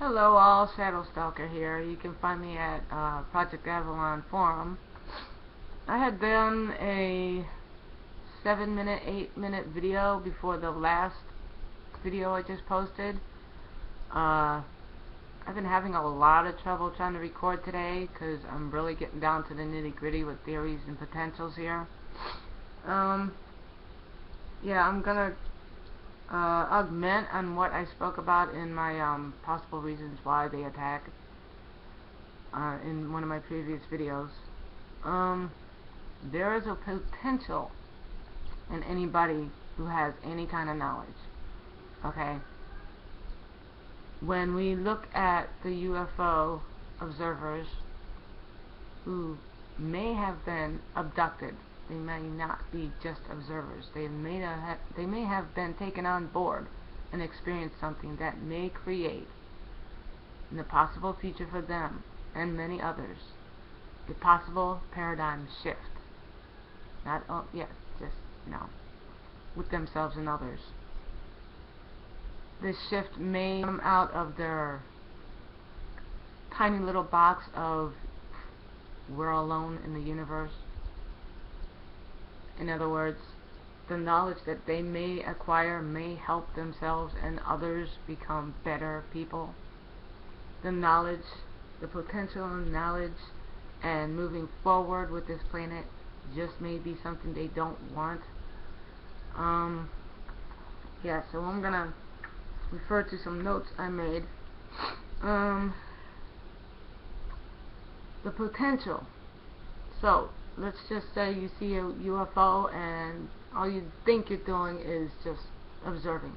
Hello all, Shadow Stalker here. You can find me at Project Avalon Forum. I had done a 7-minute, 8-minute video before the last video I just posted. I've been having a lot of trouble trying to record today because I'm really getting down to the nitty-gritty with theories and potentials here. Yeah, I'm gonna augment on what I spoke about in my possible reasons why they attack in one of my previous videos. There is a potential in anybody who has any kind of knowledge. Okay? When we look at the U.F.O observers who may have been abducted, they may not be just observers. They may have been taken on board and experienced something that may create, in the possible future for them and many others, a possible paradigm shift. Not, just, with themselves and others. This shift may come out of their tiny little box of we're alone in the universe. In other words, the knowledge that they may acquire may help themselves and others become better people. The knowledge, the potential knowledge and moving forward with this planet just may be something they don't want. Yeah, so I'm gonna refer to some notes I made. The potential. So, let's just say you see a UFO and all you think you're doing is just observing.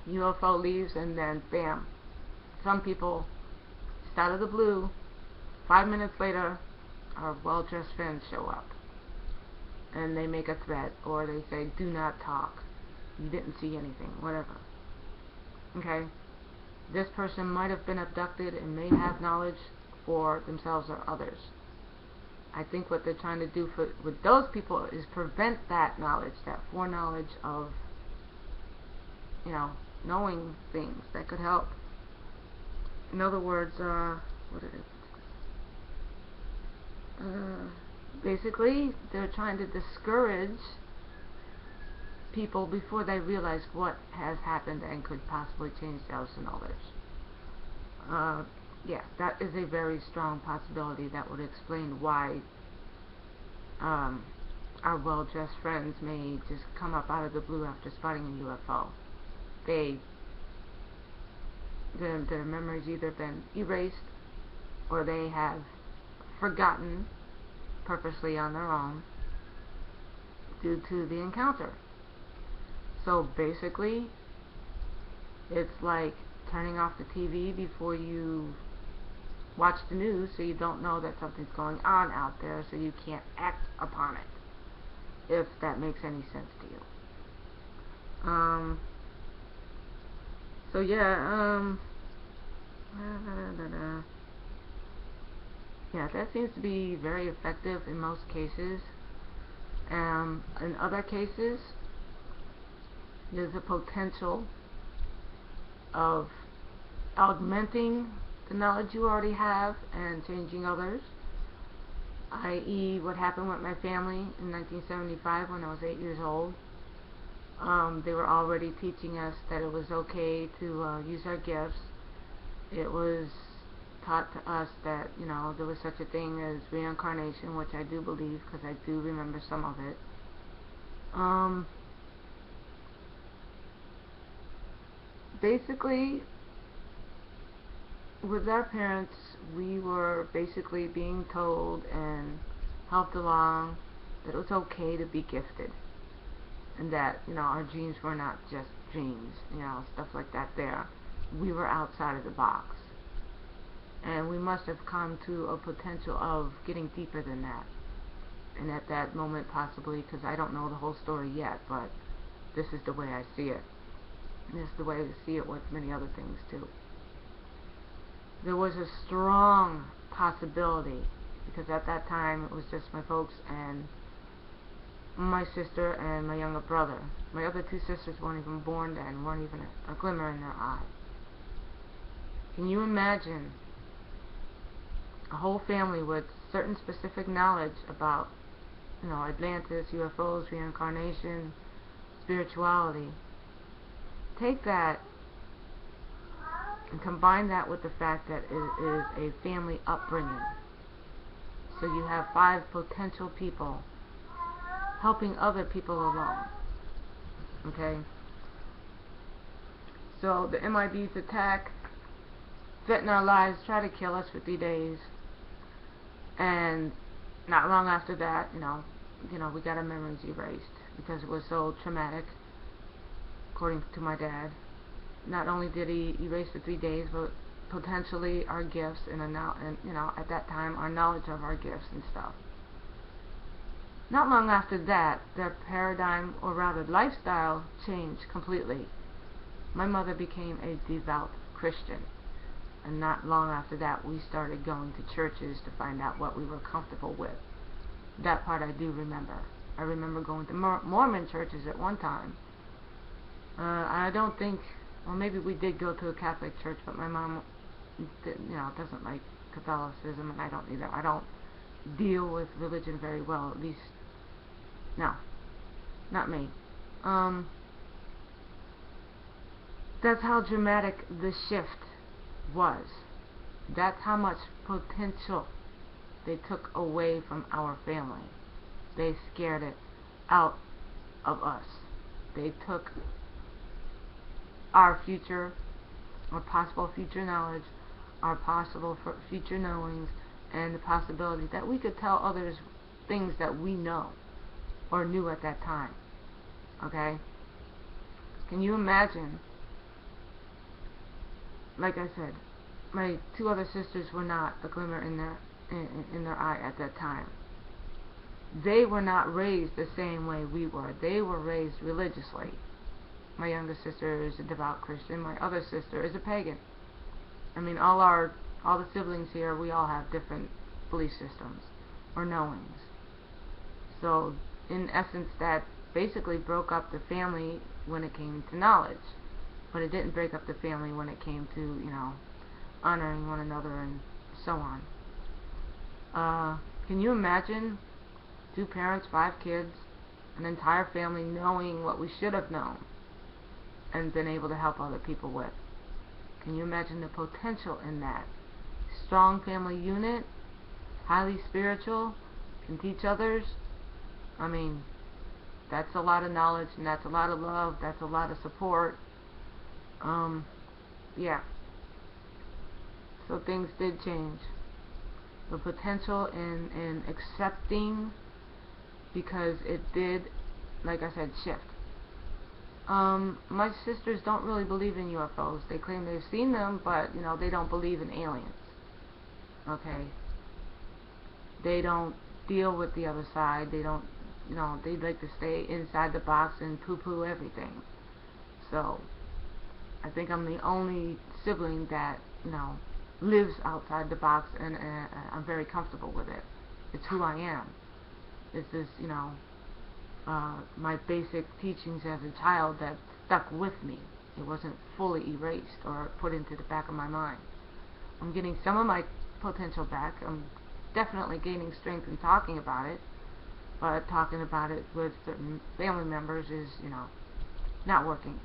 UFO leaves and then bam. Some people, just out of the blue, 5 minutes later, our well-dressed friends show up. And they make a threat, or they say, do not talk. You didn't see anything, whatever. Okay? This person might have been abducted and may have knowledge for themselves or others. I think what they're trying to do with those people is prevent that knowledge, that foreknowledge of, knowing things that could help. In other words, what it is. Basically, they're trying to discourage people before they realize what has happened and could possibly change themselves and others. Yeah, that is a very strong possibility that would explain why our well-dressed friends may just come up out of the blue after spotting a UFO. Their memories either been erased or they have forgotten purposely on their own due to the encounter. So basically, it's like turning off the TV before you watch the news, so you don't know that something's going on out there, so you can't act upon it, if that makes any sense to you. So yeah, yeah, that seems to be very effective in most cases. In other cases, there's a potential of augmenting the knowledge you already have and changing others, i.e. what happened with my family in 1975 when I was 8 years old. They were already teaching us that it was okay to use our gifts. It was taught to us that, there was such a thing as reincarnation, which I do believe because I do remember some of it. Basically, with our parents, we were basically being told and helped along that it was okay to be gifted, and that our dreams were not just dreams, stuff like that. We were outside of the box, and we must have come to a potential of getting deeper than that. And at that moment, possibly, because I don't know the whole story yet, but this is the way I see it. This is the way I see it with many other things too. There was a strong possibility, because at that time it was just my folks and my sister and my younger brother. My other two sisters weren't even born then, weren't even a glimmer in their eye. Can you imagine a whole family with certain specific knowledge about, Atlantis, UFOs, reincarnation, spirituality? Take that and combine that with the fact that it is a family upbringing. So you have 5 potential people helping other people along. Okay? So the M.I.B's attack, threaten our lives, try to kill us for 3 days. And not long after that, we got our memories erased because it was so traumatic, according to my dad. Not only did he erase the 3 days, but potentially our gifts and at that time our knowledge of our gifts and stuff. Not long after that, their paradigm, or rather lifestyle, changed completely. My mother became a devout Christian, and not long after that we started going to churches to find out what we were comfortable with. That part I do remember. I remember going to Mormon churches at one time. I don't think, well, maybe we did go to a Catholic church, but my mom doesn't like Catholicism, and I don't either. I don't deal with religion very well, at least, no, not me. That's how dramatic the shift was. That's how much potential they took away from our family. They scared it out of us. They took our future, our possible future knowledge, our possible future knowings, and the possibility that we could tell others things that we know or knew at that time. Okay? Can you imagine? Like I said, my 2 other sisters were not a glimmer in their eye at that time. They were not raised the same way we were. They were raised religiously. My younger sister is a devout Christian. My other sister is a pagan. I mean, all the siblings here, we all have different belief systems or knowings. So, in essence, that basically broke up the family when it came to knowledge. But it didn't break up the family when it came to, honoring one another and so on. Can you imagine 2 parents, 5 kids, an entire family knowing what we should have known and been able to help other people with? Can you imagine the potential in that? Strong family unit, highly spiritual, can teach others. I mean, that's a lot of knowledge, and that's a lot of love, that's a lot of support. Yeah. So things did change. The potential in accepting, because it did, like I said, shift. My sisters don't really believe in UFOs. They claim they've seen them, but, they don't believe in aliens. Okay? They don't deal with the other side. They don't, they'd like to stay inside the box and poo-poo everything. So, I think I'm the only sibling that, lives outside the box, and I'm very comfortable with it. It's who I am. It's this, my basic teachings as a child that stuck with me. It wasn't fully erased or put into the back of my mind. I'm getting some of my potential back. I'm definitely gaining strength in talking about it, but talking about it with certain family members is, not working.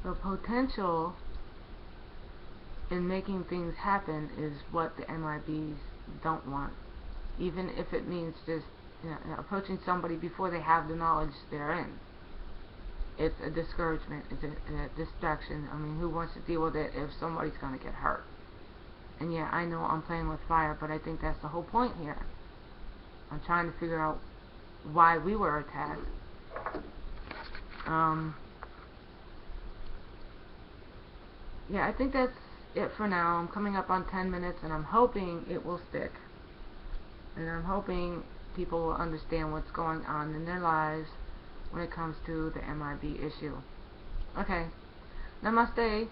The potential in making things happen is what the M.I.Bs don't want, even if it means just approaching somebody before they have the knowledge they're in. It's a discouragement, it's a distraction. I mean, who wants to deal with it if somebody's going to get hurt? And yeah, I know I'm playing with fire, but I think that's the whole point here. I'm trying to figure out why we were attacked. Yeah, I think that's it for now. I'm coming up on 10 minutes, and I'm hoping it will stick. And I'm hoping people will understand what's going on in their lives when it comes to the M.I.B issue. Okay. Namaste.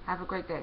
Have a great day.